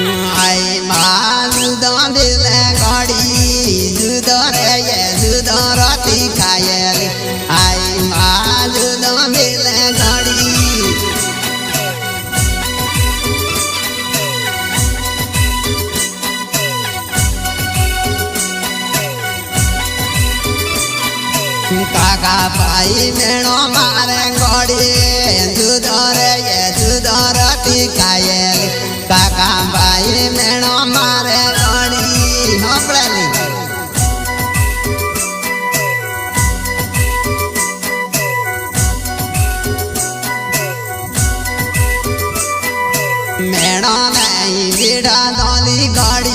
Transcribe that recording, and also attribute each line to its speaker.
Speaker 1: आई माल दांडले गाड़ी जुदर ये जुदर ती खायल आई माल दांडले गाड़ी काका भाई मेणो मारे गाड़ी जुदर ये जुदर ती खायल काका भाई मेणो मारे गाड़ी होपड़ेली मेणो नहीं बिड़ा दौली गाड़ी